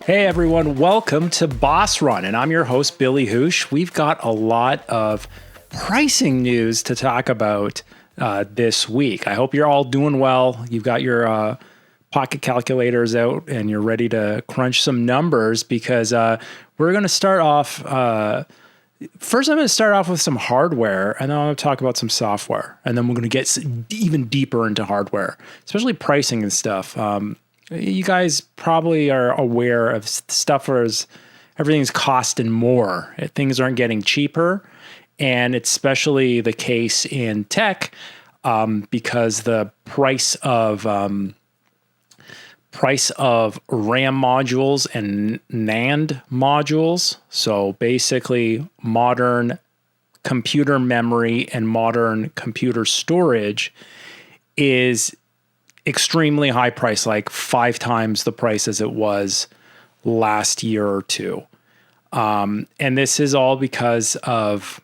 Hey everyone, welcome to Boss Run, and I'm your host, Billy Housh. We've got a lot of pricing news to talk about this week. I hope you're all doing well. You've got your pocket calculators out and you're ready to crunch some numbers because we're going to start off. First, I'm going to start off with some hardware, and then I'm going to talk about some software, and then we're going to get even deeper into hardware, especially pricing and stuff. You guys probably are aware of stuff where everything's costing more. Things aren't getting cheaper. And it's especially the case in tech because the price of RAM modules and NAND modules, so basically modern computer memory and modern computer storage, is extremely high price, like 5 times the price as it was last year or two. And this is all because of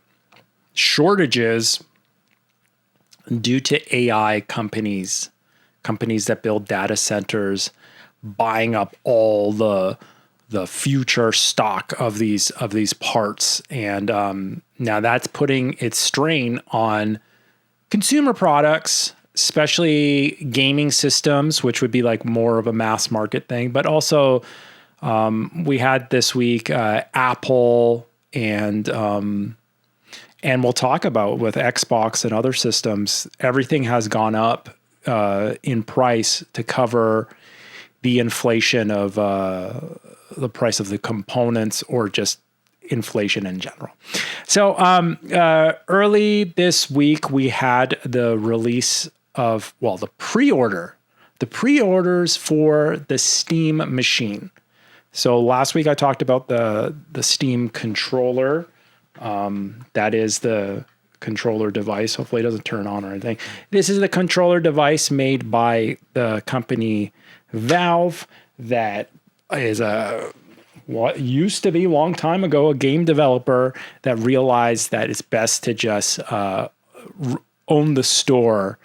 shortages due to AI companies that build data centers, buying up all the future stock of these parts. And now that's putting its strain on consumer products, especially gaming systems, which would be like more of a mass market thing. But also, we had this week Apple and we'll talk about with Xbox and other systems. Everything has gone up in price to cover the inflation of the price of the components or just inflation in general. So early this week, we had the release of, the pre-orders for the Steam machine. So last week I talked about the Steam controller. That is the controller device. Hopefully it doesn't turn on or anything. This is the controller device made by the company Valve that is what used to be a long time ago, a game developer that realized that it's best to just own the store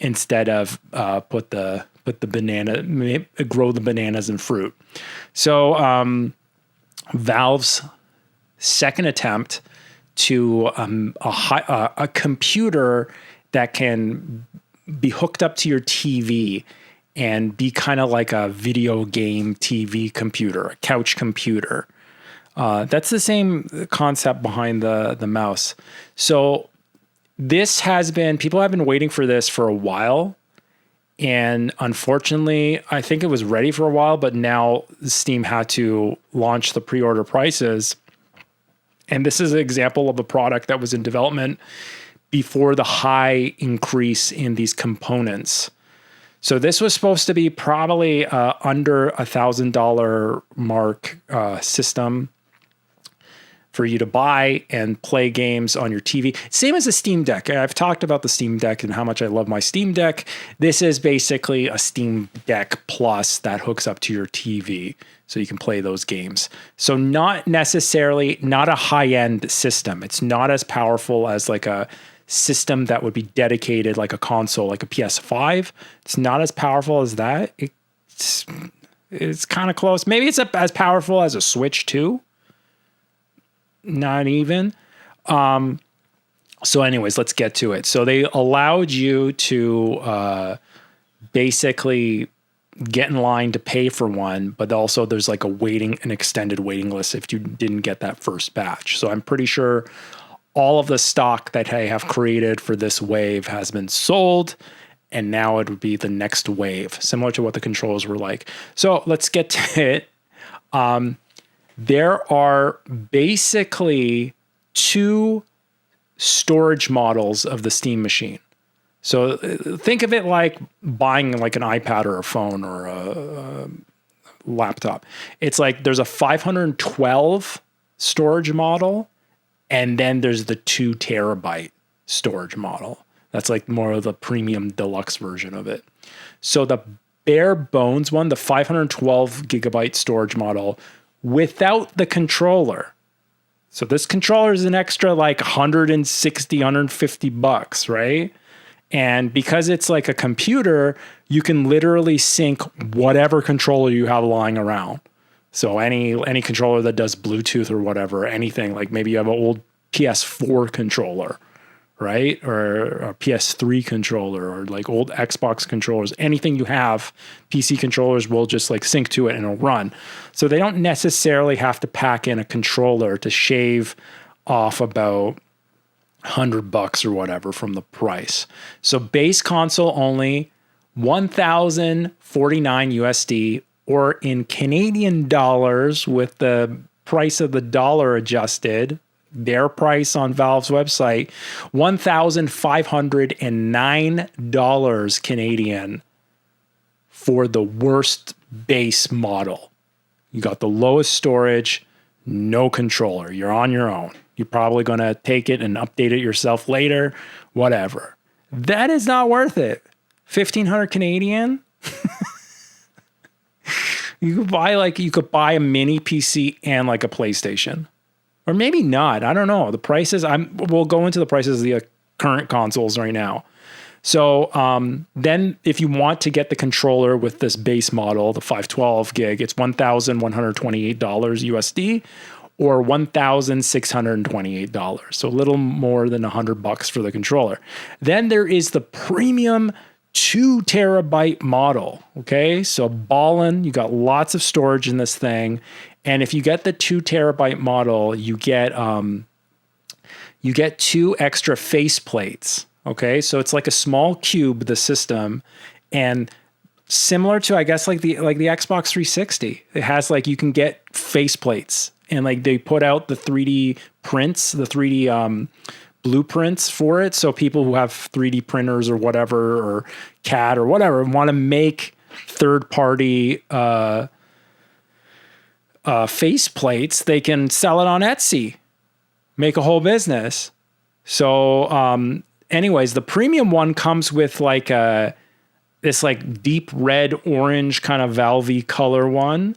instead of grow the bananas and fruit. So Valve's second attempt to a computer that can be hooked up to your TV and be kind of like a video game TV computer, a couch computer. That's the same concept behind the mouse. So people have been waiting for this for a while. And unfortunately, I think it was ready for a while, but now Steam had to launch the pre-order prices. And this is an example of a product that was in development before the high increase in these components. So this was supposed to be probably under $1,000 mark system for you to buy and play games on your TV. Same as the Steam Deck. I've talked about the Steam Deck and how much I love my Steam Deck. This is basically a Steam Deck Plus that hooks up to your TV so you can play those games. So not a high-end system. It's not as powerful as like a system that would be dedicated like a console, like a PS5. It's not as powerful as that. It's kind of close. Maybe it's as powerful as a Switch 2. Not even. So anyways, let's get to it. So they allowed you to basically get in line to pay for one, but also there's like an extended waiting list if you didn't get that first batch. So I'm pretty sure all of the stock that I have created for this wave has been sold, and now it would be the next wave, similar to what the controls were like. So let's get to it. There are basically 2 storage models of the Steam machine. So think of it like buying like an iPad or a phone or a laptop. It's like there's a 512 storage model, and then there's the 2 terabyte storage model. That's like more of the premium deluxe version of it. So the bare bones one, the 512 gigabyte storage model without the controller. So this controller is an extra like $160, $150, right? And because it's like a computer, you can literally sync whatever controller you have lying around. So any controller that does Bluetooth or whatever, anything, like maybe you have an old PS4 controller, right? Or a PS3 controller, or like old Xbox controllers, anything you have, PC controllers will just like sync to it and it'll run. So they don't necessarily have to pack in a controller to shave off about $100 or whatever from the price. So base console only, 1,049 USD, or in Canadian dollars with the price of the dollar adjusted, their price on Valve's website, $1,509 Canadian for the worst base model. You got the lowest storage, no controller. You're on your own. You're probably going to take it and update it yourself later, whatever. That is not worth it. 1,500 Canadian. You could buy a mini PC and like a PlayStation. Or maybe not. I don't know. The prices, we'll go into the prices of the current consoles right now. So then if you want to get the controller with this base model, the 512 gig, it's $1,128 USD or $1,628. So a little more than $100 for the controller. Then there is the premium 2 terabyte model. Okay. So ballin', you got lots of storage in this thing. And if you get the 2 terabyte model, you get 2 extra face plates. Okay, so it's like a small cube, the system, and similar to, I guess, like the Xbox 360. It has like, you can get face plates, and like they put out the 3D prints, the 3D blueprints for it. So people who have 3D printers or whatever, or CAD or whatever, want to make third-party face plates, they can sell it on Etsy, make a whole business. So anyways, the premium one comes with like this like deep red orange kind of Valve color one,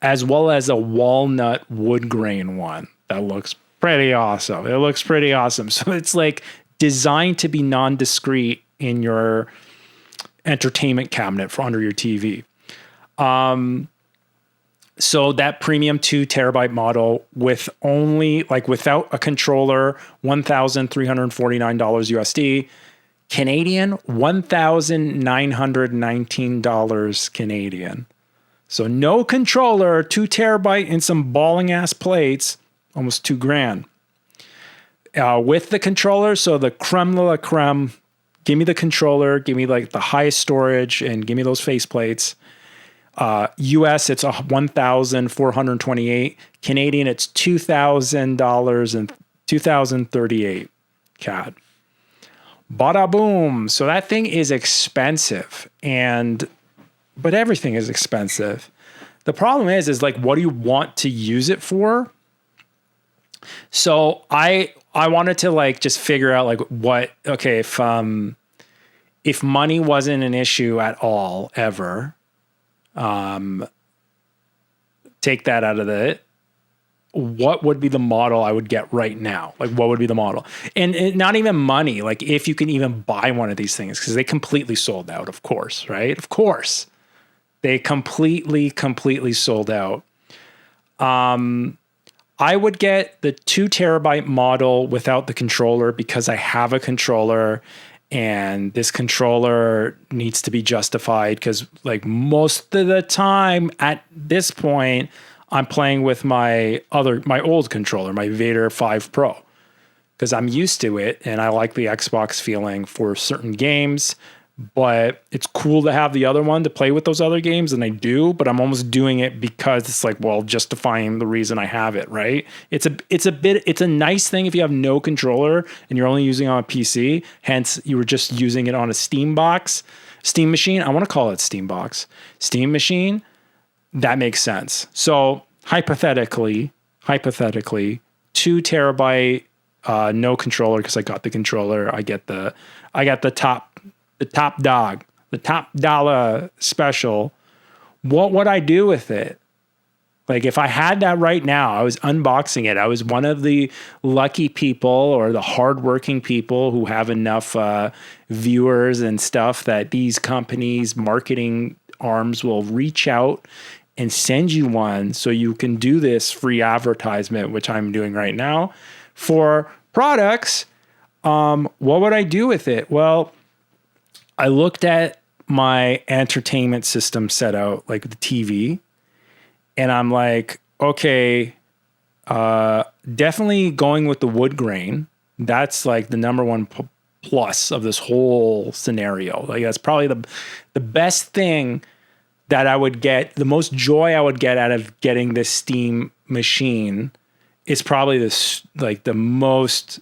as well as a walnut wood grain one that looks pretty awesome. It looks pretty awesome. So it's like designed to be non-discrete in your entertainment cabinet for under your TV. So that premium 2 terabyte model with only like without a controller, $1,349 USD, Canadian, $1,919 Canadian. So no controller, 2 terabyte and some balling ass plates, almost $2,000. With the controller, so the creme de la creme, give me the controller, give me like the highest storage, and give me those face plates. US, it's $1,428. Canadian, it's $2,000 and $2,038 CAD. Bada boom. So that thing is expensive, but everything is expensive. The problem is like, what do you want to use it for? So I wanted to like just figure out like if money wasn't an issue at all ever. Take that out of it. What would be the model I would get right now? Like, what would be the model? And not even money. Like, if you can even buy one of these things, because they completely sold out, of course, right? Of course. They completely sold out. I would get the 2 terabyte model without the controller because I have a controller. And this controller needs to be justified because like most of the time at this point, I'm playing with my old controller, my Vader 5 Pro, because I'm used to it and I like the Xbox feeling for certain games, but it's cool to have the other one to play with those other games, and I do, but I'm almost doing it because it's like, well, justifying the reason I have it, right? It's a nice thing if you have no controller and you're only using it on a PC, hence you were just using it on a Steam machine. I want to call it Steam machine. That makes sense. So hypothetically, 2 terabyte, no controller, because I got the controller. I got the top dog, the top dollar special. What would I do with it? Like if I had that right now, I was unboxing it. I was one of the lucky people or the hardworking people who have enough viewers and stuff that these companies' marketing arms will reach out and send you one so you can do this free advertisement, which I'm doing right now for products. What would I do with it? Well, I looked at my entertainment system set out, like the TV, and I'm like, okay, definitely going with the wood grain. That's like the number one plus of this whole scenario. Like that's probably the best thing that I would get, the most joy I would get out of getting this steam machine is probably this, like the most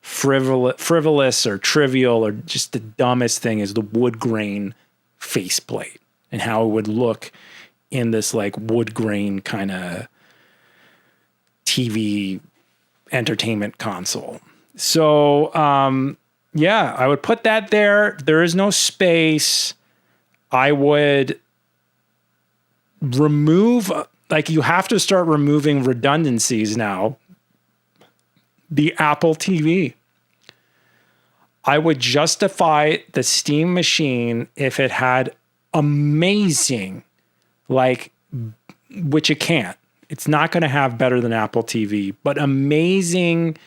frivolous or trivial or just the dumbest thing is the wood grain faceplate and how it would look in this like wood grain kind of TV entertainment console. So, yeah, I would put that there. There is no space. I would remove, like you have to start removing redundancies now. The Apple TV. I would justify the Steam machine if it had amazing, like, which it can't. It's not going to have better than Apple TV, but amazing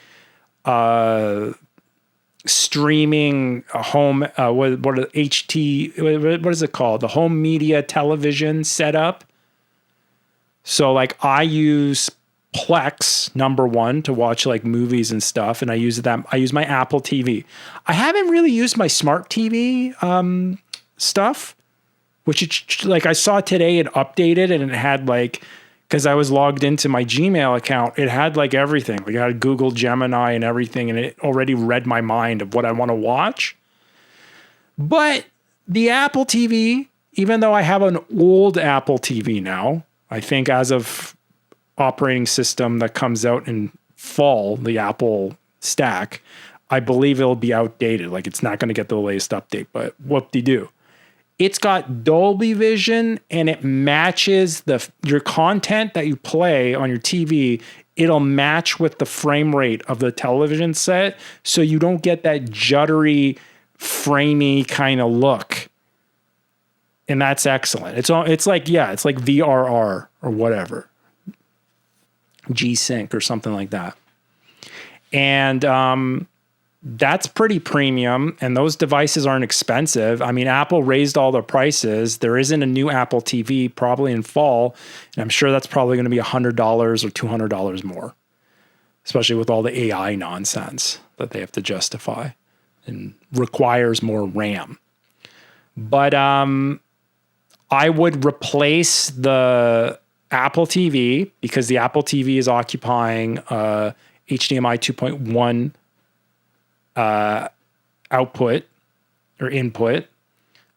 streaming home, what HT, what is it called? The home media television setup. So like I use Plex #1 to watch like movies and stuff. And I use my Apple TV. I haven't really used my smart TV stuff, which it's like I saw today it updated and it had like, because I was logged into my Gmail account, it had like everything. Like I had Google Gemini and everything, and it already read my mind of what I want to watch. But the Apple TV, even though I have an old Apple TV now, I think as of operating system that comes out in fall, the Apple stack, I believe it'll be outdated. Like it's not going to get the latest update, but whoop-de-doo. It's got Dolby Vision and it matches your content that you play on your TV. It'll match with the frame rate of the television set, so you don't get that juddery, framey kind of look. And that's excellent. It's like VRR or whatever. G-Sync or something like that. And that's pretty premium, and those devices aren't expensive. I mean, Apple raised all their prices. There isn't a new Apple TV probably in fall, and I'm sure that's probably going to be $100 or $200 more, especially with all the AI nonsense that they have to justify and requires more RAM. But I would replace the Apple TV because the Apple TV is occupying HDMI 2.1 output or input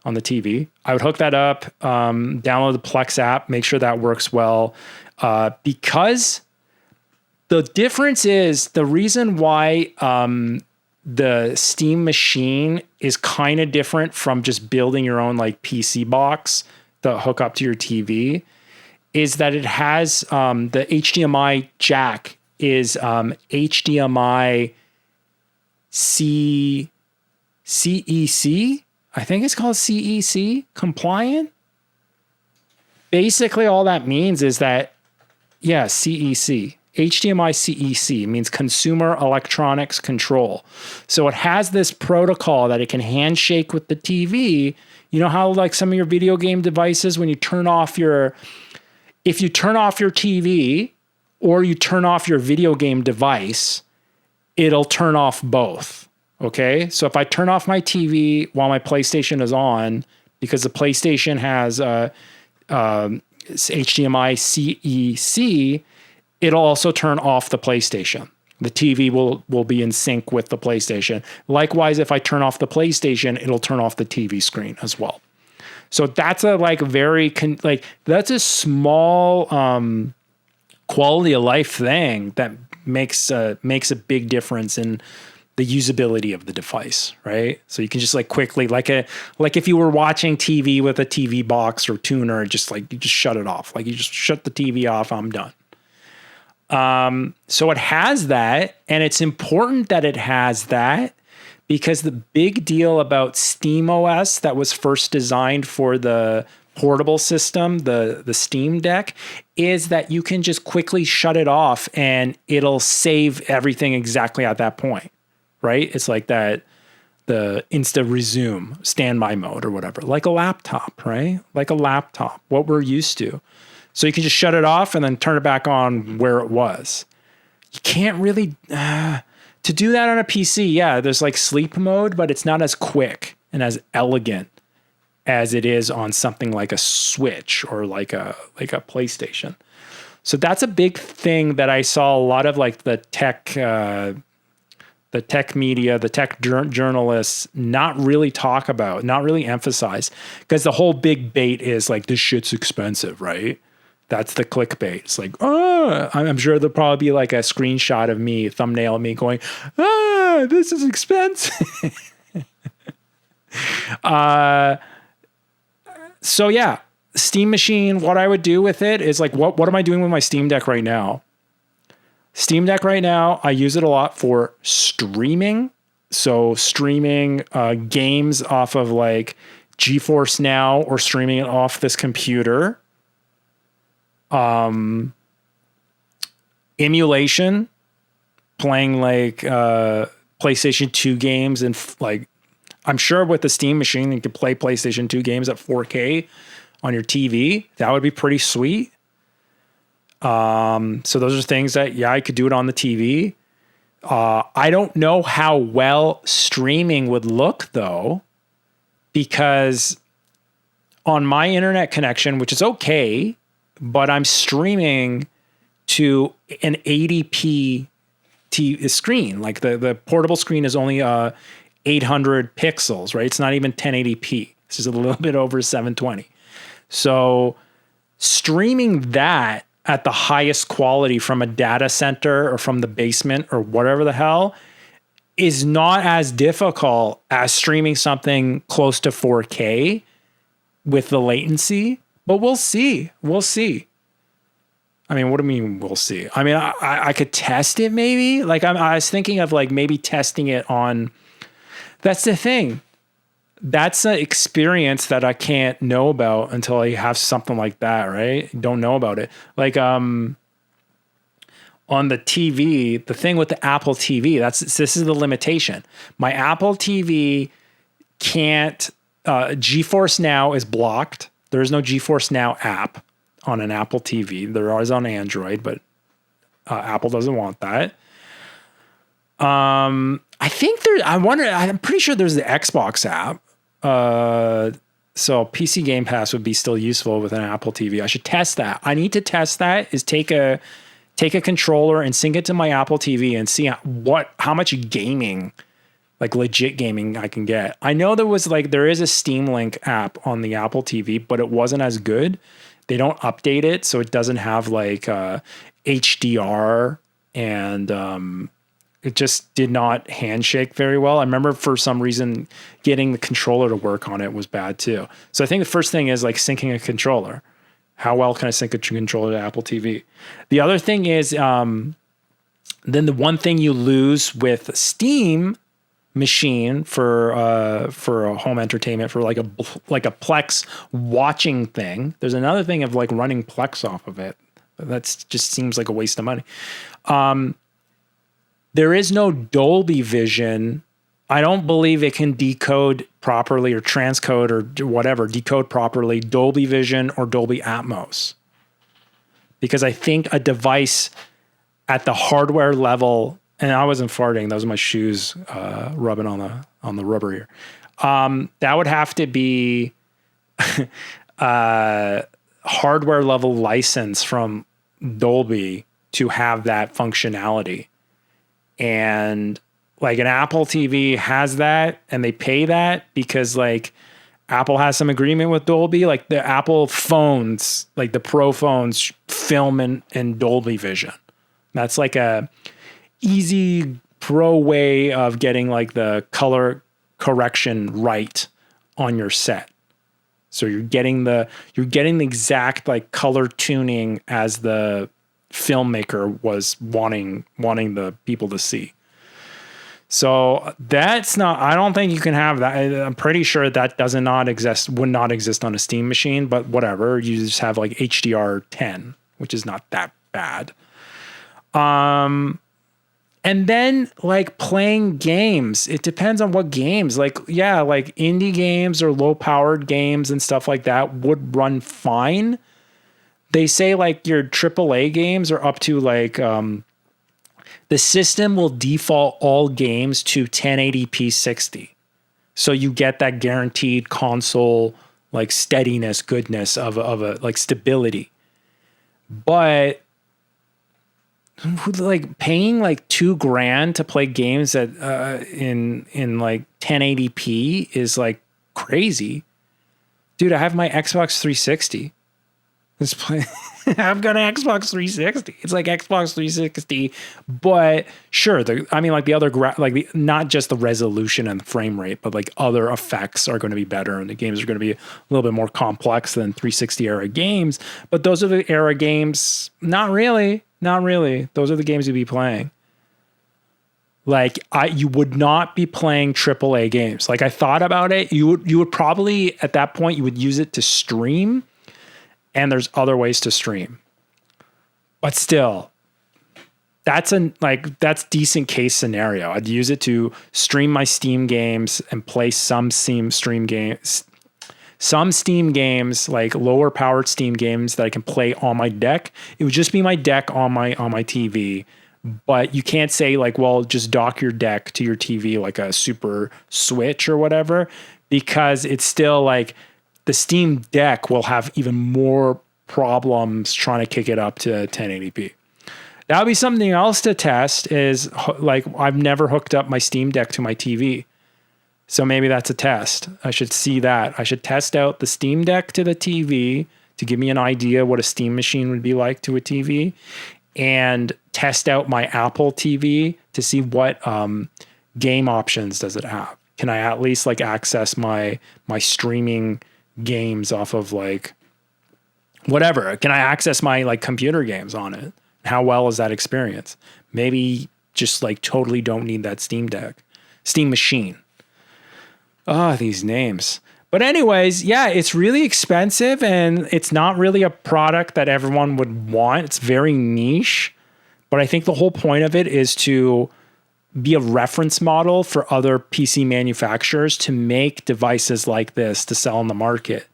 on the TV. I would hook that up, download the Plex app, make sure that works well. Because the difference is the reason why the Steam machine is kind of different from just building your own like PC box to hook up to your TV is that it has the HDMI jack is HDMI CEC, I think it's called CEC compliant. Basically, all that means is that, CEC, HDMI CEC means Consumer Electronics Control. So it has this protocol that it can handshake with the TV. You know how like some of your video game devices, when you turn off if you turn off your TV or you turn off your video game device, it'll turn off both. Okay. So if I turn off my TV while my PlayStation is on, because the PlayStation has HDMI CEC, it'll also turn off the PlayStation. The TV will be in sync with the PlayStation. Likewise, if I turn off the PlayStation, it'll turn off the TV screen as well. So that's a like that's a small quality of life thing that makes a big difference in the usability of the device, right? So you can just like quickly, like if you were watching TV with a TV box or tuner, you just shut it off. Like you just shut the TV off, I'm done. So it has that, and it's important that it has that because the big deal about SteamOS that was first designed for the portable system, the Steam Deck, is that you can just quickly shut it off and it'll save everything exactly at that point, right? It's like that, the insta resume standby mode or whatever, like a laptop, right? Like a laptop, what we're used to. So you can just shut it off and then turn it back on where it was. You can't really, to do that on a PC, yeah, there's like sleep mode, but it's not as quick and as elegant as it is on something like a Switch or like a PlayStation. So that's a big thing that I saw a lot of like the tech media, the tech journalists not really talk about, not really emphasize, because the whole big bait is like, this shit's expensive, right? That's the clickbait. It's like, oh, I'm sure there'll probably be like a screenshot of me, thumbnail of me going, this is expensive. So yeah, Steam Machine, what I would do with it is like, what am I doing with my Steam Deck right now? Steam Deck right now, I use it a lot for streaming. So streaming games off of like GeForce Now or streaming it off this computer. Emulation, playing like PlayStation 2 games and like, I'm sure with the Steam Machine, you could play PlayStation 2 games at 4K on your TV. That would be pretty sweet. So those are things that, yeah, I could do it on the TV. I don't know how well streaming would look though, because on my internet connection, which is okay, but I'm streaming to an 80p screen. Like the portable screen is only 800 pixels, right? It's not even 1080p. This is a little bit over 720. So streaming that at the highest quality from a data center or from the basement or whatever the hell is not as difficult as streaming something close to 4K with the latency, but we'll see. We'll see. I mean, what do you mean we'll see? I mean, I could test it maybe. Like I was thinking of like maybe testing it on, that's the thing. That's an experience that I can't know about until I have something like that, right? Don't know about it. Like on the TV, the thing with the Apple TV, this is the limitation. My Apple TV can't, GeForce Now is blocked. There is no GeForce Now app on an Apple TV. There is on Android, but Apple doesn't want that. I think I'm pretty sure there's the Xbox app. So PC Game Pass would be still useful with an Apple TV. I should test that. I need to test that, is take a controller and sync it to my Apple TV and see how much gaming, like legit gaming, I can get. I know there is a Steam Link app on the Apple TV, but it wasn't as good. They don't update it, so it doesn't have like HDR, and it just did not handshake very well. I remember for some reason getting the controller to work on it was bad too. So I think the first thing is like syncing a controller. How well can I sync a controller to Apple TV? The other thing is, then the one thing you lose with Steam Machine for a home entertainment, for like a Plex watching thing. There's another thing of like running Plex off of it. That just seems like a waste of money. There is no Dolby Vision. I don't believe it can decode properly or transcode or whatever, decode properly Dolby Vision or Dolby Atmos. Because I think a device at the hardware level, and I wasn't farting, those are my shoes rubbing on the rubber here. That would have to be hardware level license from Dolby to have that functionality. And like an Apple TV has that, and they pay that because like Apple has some agreement with Dolby. Like the Apple phones, like the Pro phones, film in Dolby Vision. That's like a easy pro way of getting like the color correction right on your set. So you're getting the exact like color tuning as the filmmaker was wanting the people to see. So that's not, I don't think you can have that. I'm pretty sure that does not exist, would not exist on a Steam machine, but whatever. You just have like HDR10, which is not that bad. And then like playing games, it depends on what games. Like, yeah, like indie games or low powered games and stuff like that would run fine. They say like your AAA games are up to like, the system will default all games to 1080p 60. So you get that guaranteed console like steadiness, goodness of a like stability. But like paying like $2,000 to play games that in like 1080p is like crazy. Dude, I have my Xbox 360. Let's play. I've got an Xbox 360. It's like Xbox 360, but sure. Like the other, not just the resolution and the frame rate, but like other effects are going to be better, and the games are going to be a little bit more complex than 360 era games. But those are the era games. Not really. Those are the games you'd be playing. Like you would not be playing AAA games. Like I thought about it. You would probably at that point you would use it to stream. And there's other ways to stream. But still, that's decent case scenario. I'd use it to stream my Steam games and play some Steam games, like lower powered Steam games that I can play on my deck. It would just be my deck on my TV. But you can't say like, well, just dock your deck to your TV like a Super Switch or whatever, because it's still like, the Steam Deck will have even more problems trying to kick it up to 1080p. That would be something else to test is like, I've never hooked up my Steam Deck to my TV. So maybe that's a test. I should see that. I should test out the Steam Deck to the TV to give me an idea what a Steam machine would be like to a TV, and test out my Apple TV to see what game options does it have. Can I at least like access my streaming games off of like whatever? Can I access my like computer games on it? How well is that experience? Maybe just like totally don't need that Steam machine. These names. But anyways, yeah, it's really expensive and it's not really a product that everyone would want. It's very niche, but I think the whole point of it is to be a reference model for other PC manufacturers to make devices like this to sell in the market.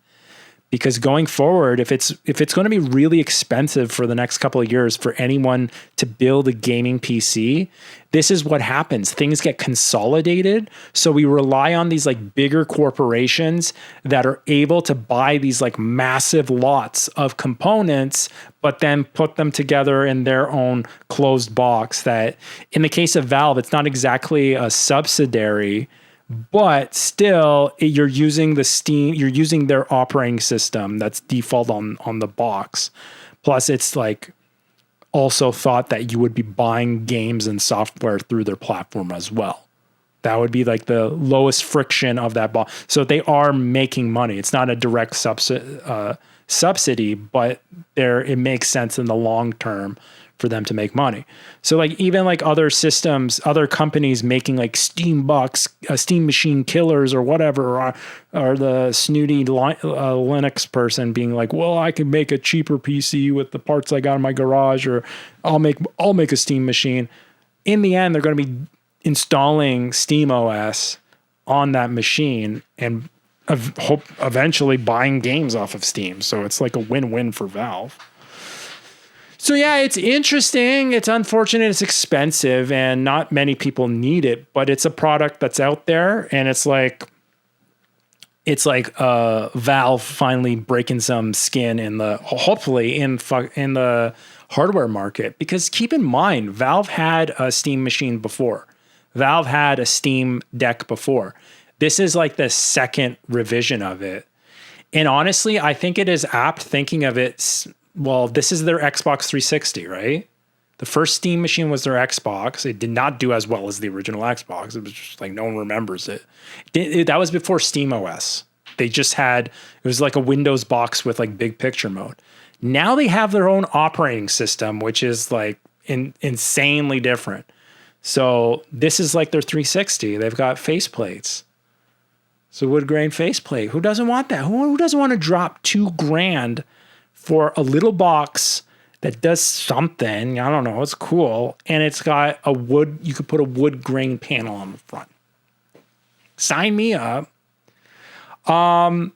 Because going forward, if it's going to be really expensive for the next couple of years for anyone to build a gaming PC, this is what happens. Things get consolidated. So we rely on these like bigger corporations that are able to buy these like massive lots of components, but then put them together in their own closed box. That in the case of Valve, it's not exactly a subsidiary, but still you're using their operating system that's default on the box. Plus it's like also thought that you would be buying games and software through their platform as well. That would be like the lowest friction of that box. So they are making money. It's not a direct subsidy, but it makes sense in the long term for them to make money. So like even like other systems, other companies making like Steam machine killers or whatever, or the snooty Linux person being like, well, I can make a cheaper PC with the parts I got in my garage, or I'll make a Steam machine. In the end, they're going to be installing Steam OS on that machine and eventually buying games off of Steam. So it's like a win-win for Valve. So yeah, it's interesting. It's unfortunate. It's expensive and not many people need it, but it's a product that's out there, and it's like Valve finally breaking some skin hopefully in the hardware market. Because keep in mind, Valve had a Steam machine before. Valve had a Steam Deck before. This is like the second revision of it. And honestly, I think it is apt thinking of it. Well, this is their Xbox 360, right? The first Steam machine was their Xbox. It did not do as well as the original Xbox. It was just like no one remembers it. That was before Steam OS. It was like a Windows box with like big picture mode. Now they have their own operating system, which is like insanely different. So this is like their 360. They've got faceplates. So wood grain faceplate. Who doesn't want that? Who doesn't want to drop $2,000 for a little box that does something? I don't know. It's cool. And it's got a wood, you could put a wood grain panel on the front. Sign me up. The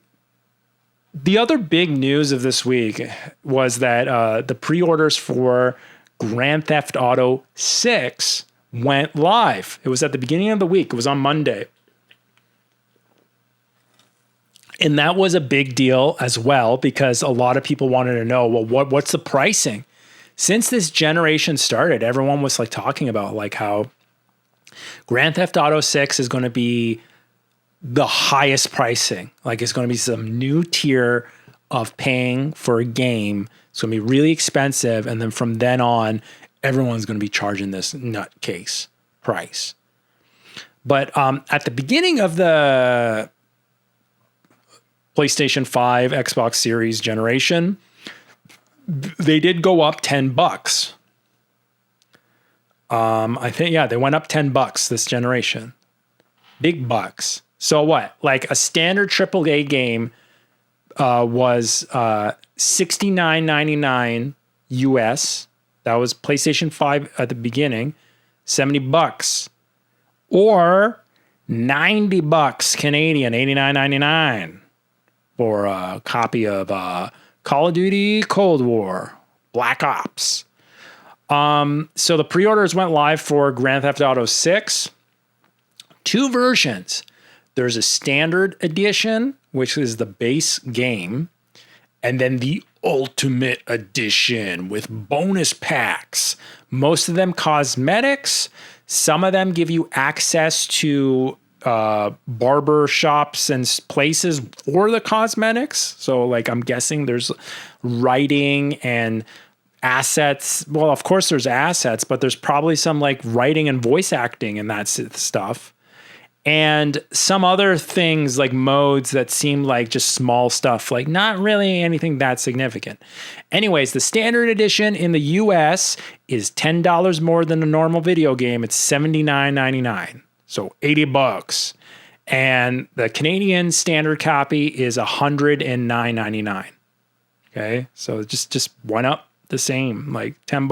other big news of this week was that the pre-orders for Grand Theft Auto 6 went live. It was at the beginning of the week. It was on Monday. And that was a big deal as well, because a lot of people wanted to know, well, what's the pricing? Since this generation started, everyone was like talking about like how Grand Theft Auto 6 is going to be the highest pricing. Like it's going to be some new tier of paying for a game. It's going to be really expensive. And then from then on, everyone's going to be charging this nutcase price. But at the beginning of the PlayStation 5, Xbox Series generation, they did go up $10. I think, yeah, they went up $10 this generation. Big bucks. So what? Like a standard AAA game was $69.99 US. That was PlayStation 5 at the beginning, $70. Or $90 Canadian, $89.99 for a copy of Call of Duty Cold War, Black Ops. So the pre-orders went live for Grand Theft Auto 6. Two versions. There's a standard edition, which is the base game, and then the ultimate edition with bonus packs. Most of them cosmetics. Some of them give you access to barber shops and places for the cosmetics. So like, I'm guessing there's writing and assets. Well, of course there's assets, but there's probably some like writing and voice acting and that stuff. And some other things like modes that seem like just small stuff, like not really anything that significant. Anyways, the standard edition in the US is $10 more than a normal video game. It's $79.99. So $80. And the Canadian standard copy is $109.99. Okay. So just went up the same, like $10,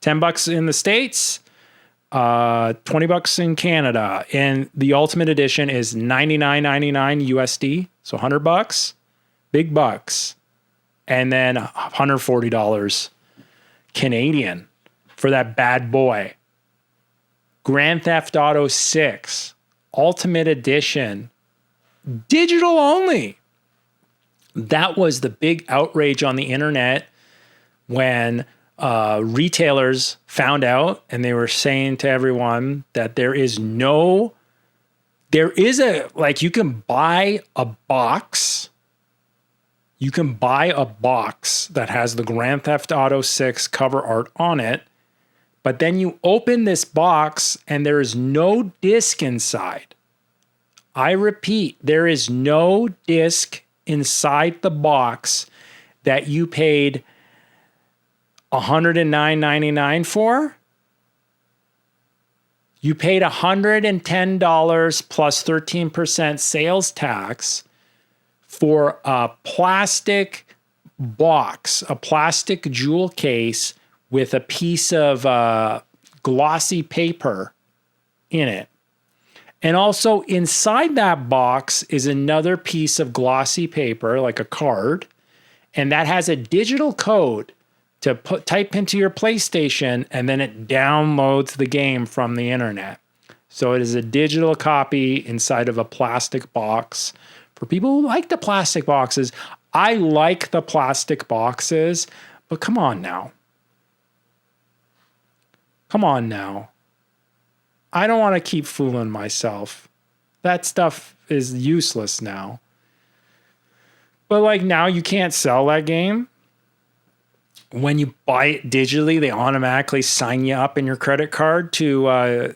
$10 in the States, $20 in Canada. And the Ultimate Edition is $99.99 USD. So $100, big bucks. And then $140 Canadian for that bad boy. Grand Theft Auto 6, Ultimate Edition, digital only. That was the big outrage on the internet when retailers found out, and they were saying to everyone that you can buy a box. You can buy a box that has the Grand Theft Auto 6 cover art on it, but then you open this box and there is no disc inside. I repeat, there is no disc inside the box that you paid $109.99 for. You paid $110 plus 13% sales tax for a plastic box, a plastic jewel case with a piece of glossy paper in it. And also inside that box is another piece of glossy paper, like a card, and that has a digital code to type into your PlayStation, and then it downloads the game from the internet. So it is a digital copy inside of a plastic box. For people who like the plastic boxes, I like the plastic boxes, but come on now. Come on now. I don't want to keep fooling myself. That stuff is useless now. But like now you can't sell that game. When you buy it digitally, they automatically sign you up in your credit card to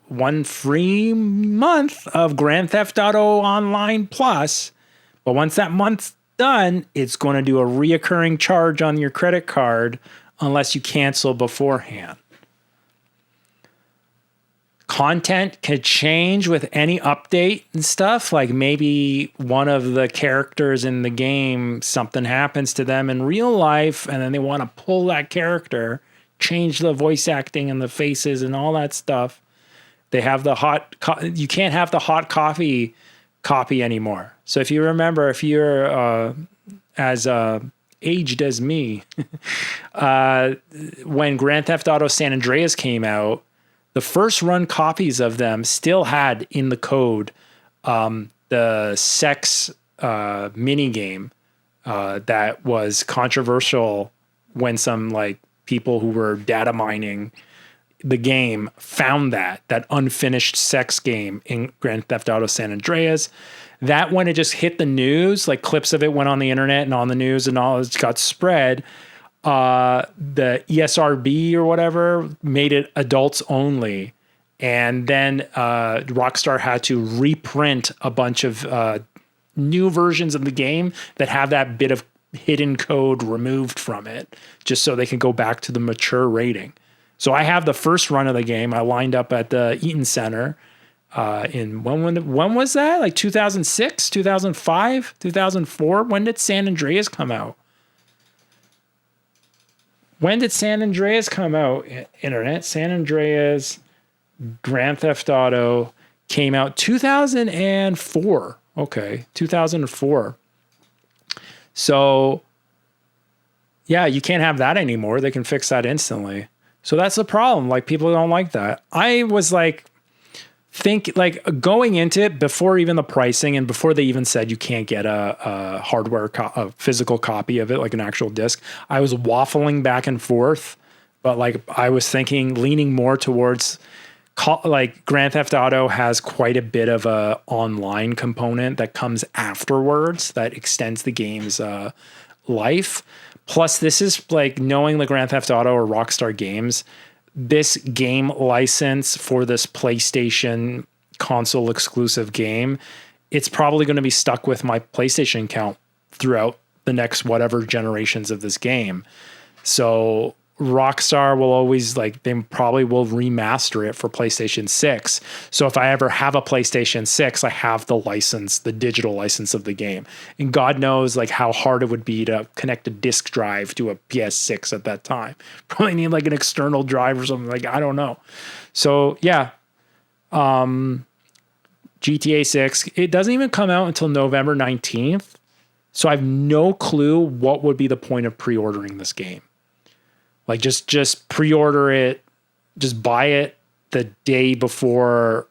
one free month of Grand Theft Auto Online Plus. But once that month's done, it's going to do a reoccurring charge on your credit card unless you cancel beforehand. content could change with any update and stuff. Like maybe one of the characters in the game, something happens to them in real life, and then they want to pull that character, change the voice acting and the faces and all that stuff. They have the you can't have the hot coffee copy anymore. So if you remember, if you're as aged as me, when Grand Theft Auto San Andreas came out, the first run copies of them still had in the code the sex mini game that was controversial when some like people who were data mining the game found that unfinished sex game in Grand Theft Auto San Andreas. That when it just hit the news, like clips of it went on the internet and on the news and all, it got spread. The ESRB or whatever made it adults only. And then Rockstar had to reprint a bunch of new versions of the game that have that bit of hidden code removed from it, just so they can go back to the mature rating. So I have the first run of the game. I lined up at the Eaton Center in when was that? Like 2006, 2005, 2004? When did San Andreas come out? When did San Andreas come out? Internet. San Andreas Grand Theft Auto came out 2004. Okay, 2004. So, yeah, you can't have that anymore. They can fix that instantly. So that's the problem. Like, people don't like that. I was like, going into it before even the pricing and before they even said you can't get a hardware, a physical copy of it, like an actual disc, I was waffling back and forth. But like, I was leaning more towards like Grand Theft Auto has quite a bit of a online component that comes afterwards that extends the game's life. Plus, this is like knowing the Grand Theft Auto or Rockstar games, this game license for this PlayStation console exclusive game, it's probably going to be stuck with my PlayStation account throughout the next whatever generations of this game. So Rockstar will always they probably will remaster it for PlayStation 6. So if I ever have a PlayStation 6, I have the license, the digital license of the game. And God knows like how hard it would be to connect a disk drive to a PS6 at that time. Probably need like an external drive or something, like I don't know. So yeah. GTA 6, it doesn't even come out until November 19th. So I have no clue what would be the point of pre-ordering this game. Like just pre-order it, just buy it the day before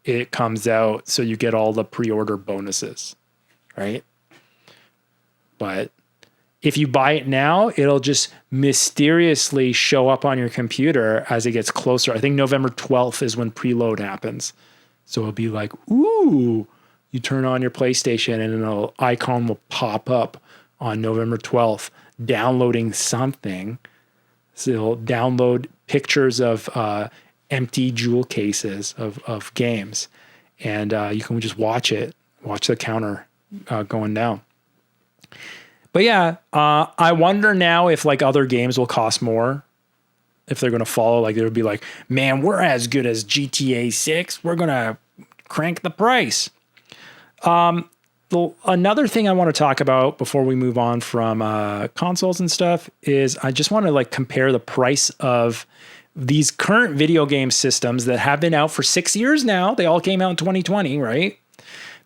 it comes out so you get all the pre-order bonuses, right? But if you buy it now, it'll just mysteriously show up on your computer as it gets closer. I think November 12th is when preload happens. So it'll be like, ooh, you turn on your PlayStation and an icon will pop up on November 12th, downloading something. So it'll download pictures of empty jewel cases of games. And you can just watch the counter going down. But yeah, I wonder now if like other games will cost more. If they're going to follow, like they would be like, man, we're as good as GTA 6. We're going to crank the price. Another thing I want to talk about before we move on from consoles and stuff is I just want to like compare the price of these current video game systems that have been out for 6 years now. They all came out in 2020, right?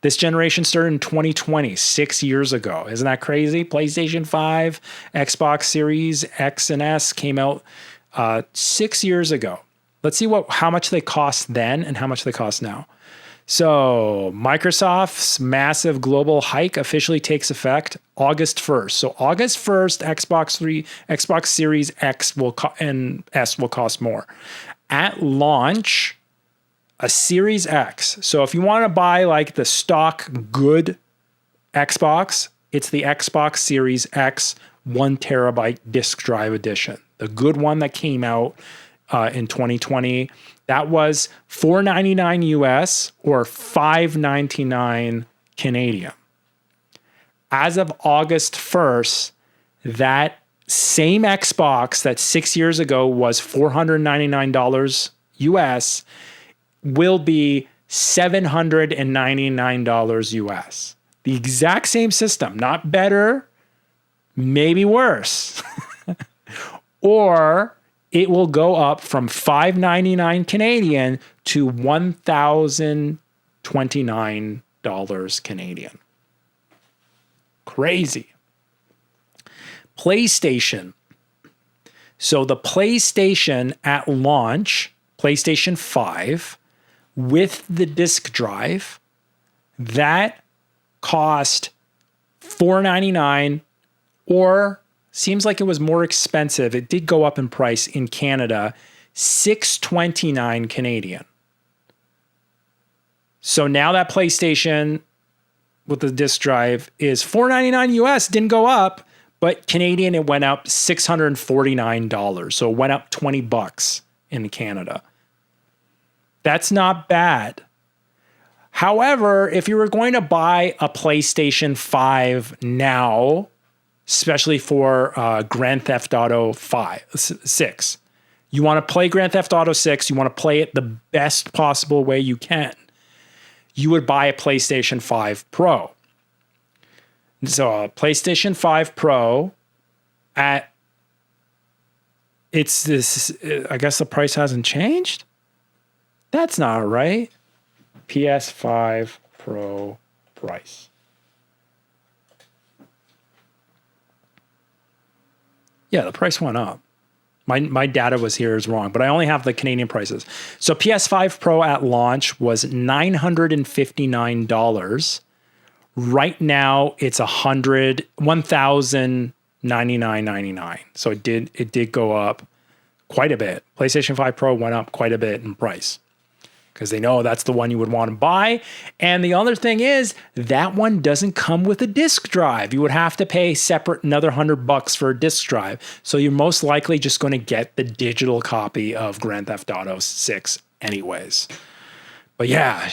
This generation started in 2020, 6 years ago. Isn't that crazy? PlayStation 5, Xbox Series X and S came out 6 years ago. Let's see how much they cost then and how much they cost now. So Microsoft's massive global hike officially takes effect August 1st. So August 1st, Xbox Series X and S will cost more. At launch, a Series X. So if you want to buy like the stock good Xbox, it's the Xbox Series X 1 terabyte disk drive edition. The good one that came out in 2020. That was $499 US or $599 Canadian. As of August 1st, that same Xbox that 6 years ago was $499 US will be $799 US. The exact same system, not better, maybe worse. Or it will go up from $599 Canadian to $1,029 Canadian. Crazy. PlayStation. So the PlayStation at launch, PlayStation 5, with the disk drive, that cost $499, or seems like it was more expensive. It did go up in price in Canada, $629 Canadian. So now that PlayStation with the disk drive is $499 US, didn't go up, but Canadian, it went up $649. So it went up $20 in Canada. That's not bad. However, if you were going to buy a PlayStation 5 now, especially for Grand Theft Auto 6, you want to play Grand Theft Auto 6, you want to play it the best possible way you can, you would buy a PlayStation 5 Pro. So a PlayStation 5 Pro at, it's this, I guess the price hasn't changed? That's not right. PS5 Pro price. Yeah, the price went up. My data was here is wrong, but I only have the Canadian prices. So PS5 Pro at launch was $959. Right now it's $1,099.99. So it did go up quite a bit. PlayStation 5 Pro went up quite a bit in price, because they know that's the one you would want to buy. And the other thing is that one doesn't come with a disk drive. You would have to pay separate another $100 for a disk drive. So you're most likely just going to get the digital copy of Grand Theft Auto 6 anyways. But yeah,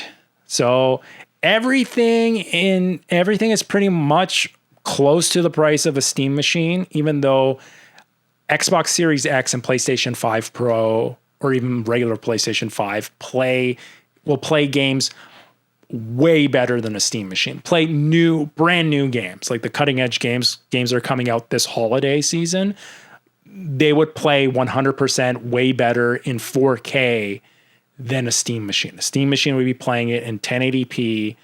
so everything is pretty much close to the price of a Steam machine, even though Xbox Series X and PlayStation 5 Pro, or even regular PlayStation 5 will play games way better than a Steam machine. Play brand new games, like the cutting edge games that are coming out this holiday season. They would play 100% way better in 4K than a Steam machine. A Steam machine would be playing it in 1080p,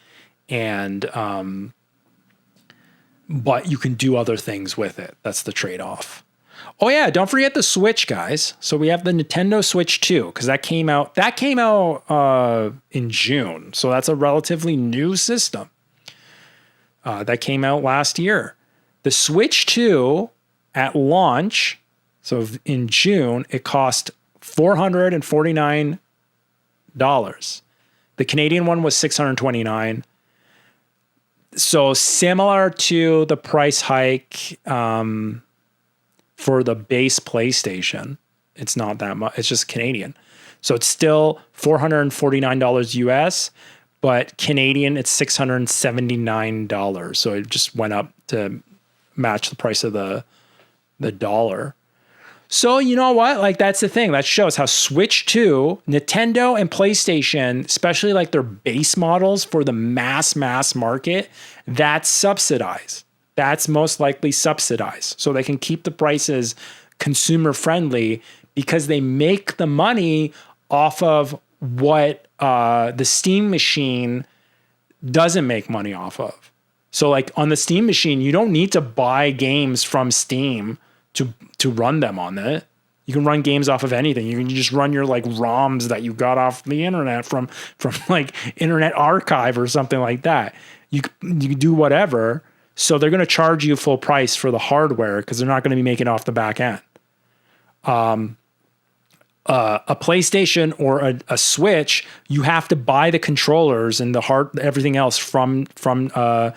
and but you can do other things with it. That's the trade-off. Oh yeah, don't forget the Switch, guys. So we have the Nintendo Switch 2, because that came out in June. So that's a relatively new system. That came out last year. The Switch 2 at launch, so in June, it cost $449. The Canadian one was $629. So similar to the price hike for the base PlayStation. It's not that much. It's just Canadian. So it's still $449 US, but Canadian, it's $679. So it just went up to match the price of the dollar. So you know what? Like, that's the thing. That shows how Switch 2, Nintendo and PlayStation, especially like their base models for the mass market, that's subsidized. That's most likely subsidized. So they can keep the prices consumer friendly, because they make the money off of what the Steam machine doesn't make money off of. So like on the Steam machine, you don't need to buy games from Steam to run them on it. You can run games off of anything. You can just run your like ROMs that you got off the internet from like Internet Archive or something like that. You can do whatever. So they're going to charge you full price for the hardware, because they're not going to be making off the back end. A PlayStation or a Switch, you have to buy the controllers and everything else from the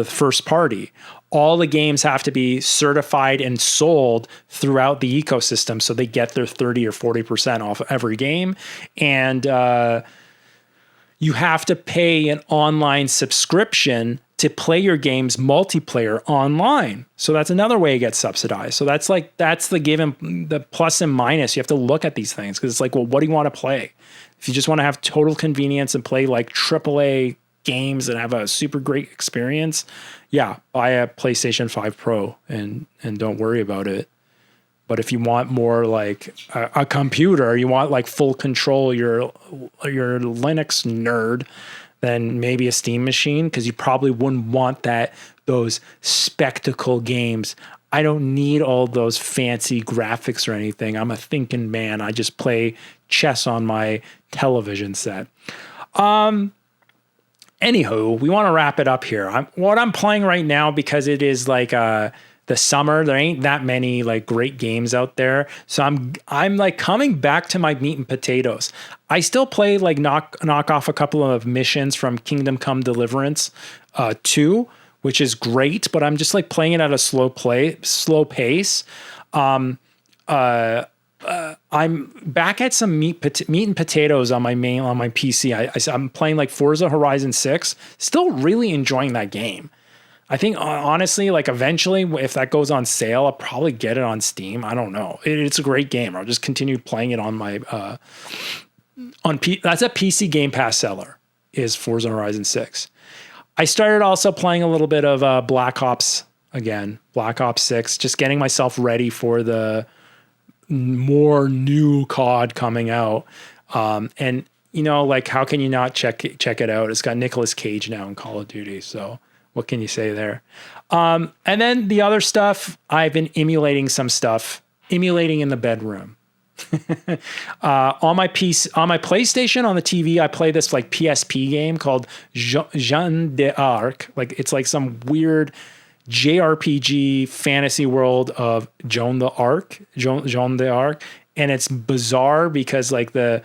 first party. All the games have to be certified and sold throughout the ecosystem, so they get their 30 or 40% off every game. And you have to pay an online subscription to play your games multiplayer online. So that's another way it gets subsidized. So that's the given, the plus and minus. You have to look at these things because it's like, well, what do you want to play? If you just want to have total convenience and play like AAA games and have a super great experience, yeah, buy a PlayStation 5 Pro and don't worry about it. But if you want more like a computer, you want like full control, you're Linux nerd, then maybe a Steam machine, because you probably wouldn't want those spectacle games. I don't need all those fancy graphics or anything. I'm a thinking man. I just play chess on my television set. Anywho, we want to wrap it up here. What I'm playing right now, because it is like the summer, there ain't that many like great games out there. So I'm like coming back to my meat and potatoes. I still play like knock off a couple of missions from Kingdom Come Deliverance 2, which is great, but I'm just like playing it at a slow pace. I'm back at some meat and potatoes on my PC. I'm playing like Forza Horizon 6, still really enjoying that game. I think honestly, like eventually, if that goes on sale, I'll probably get it on Steam. I don't know. It's a great game. I'll just continue playing it on my that's a PC Game Pass seller, is Forza Horizon 6. I started also playing a little bit of Black Ops 6, just getting myself ready for the more new COD coming out. And you know, like how can you not check it out? It's got Nicolas Cage now in Call of Duty, so what can you say there? And then the other stuff, I've been emulating in the bedroom. On my PlayStation, on the TV, I play this like PSP game called Jeanne d'Arc. Like it's like some weird JRPG fantasy world of Joan d'Arc. And it's bizarre because like the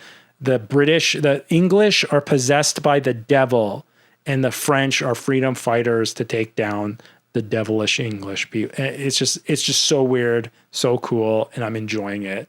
English are possessed by the devil, and the French are freedom fighters to take down the devilish English people. It's just so weird, so cool, and I'm enjoying it.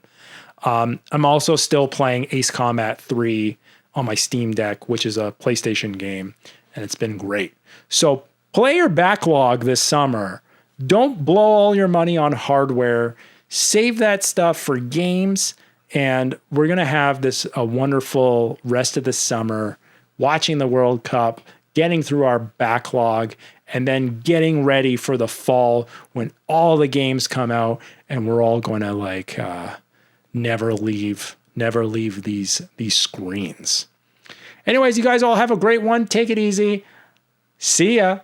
I'm also still playing Ace Combat 3 on my Steam Deck, which is a PlayStation game, and it's been great. So play your backlog this summer. Don't blow all your money on hardware. Save that stuff for games, and we're going to have a wonderful rest of the summer watching the World Cup, getting through our backlog, and then getting ready for the fall when all the games come out and we're all going to like never leave these screens. Anyways, you guys all have a great one. Take it easy. See ya.